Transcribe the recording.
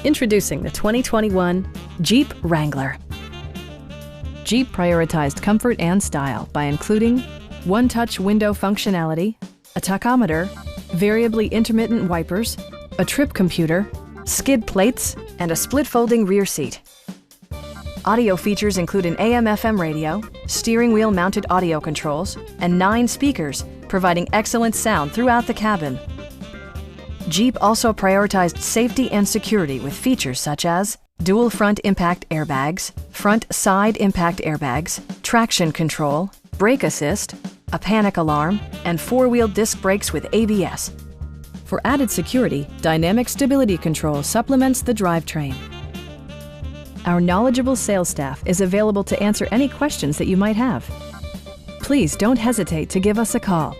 Introducing the 2021 Jeep Wrangler. Jeep prioritized comfort and style by including one-touch window functionality, a tachometer, variably intermittent wipers, a trip computer, skid plates, and a split-folding rear seat. Audio features include an AM/FM radio, steering wheel mounted audio controls, and 9 speakers, providing excellent sound throughout the cabin. Jeep also prioritized safety and security with features such as dual front impact airbags, front side impact airbags, traction control, brake assist, a panic alarm, and 4-wheel disc brakes with ABS. For added security, dynamic stability control supplements the drivetrain. Our knowledgeable sales staff is available to answer any questions that you might have. Please don't hesitate to give us a call.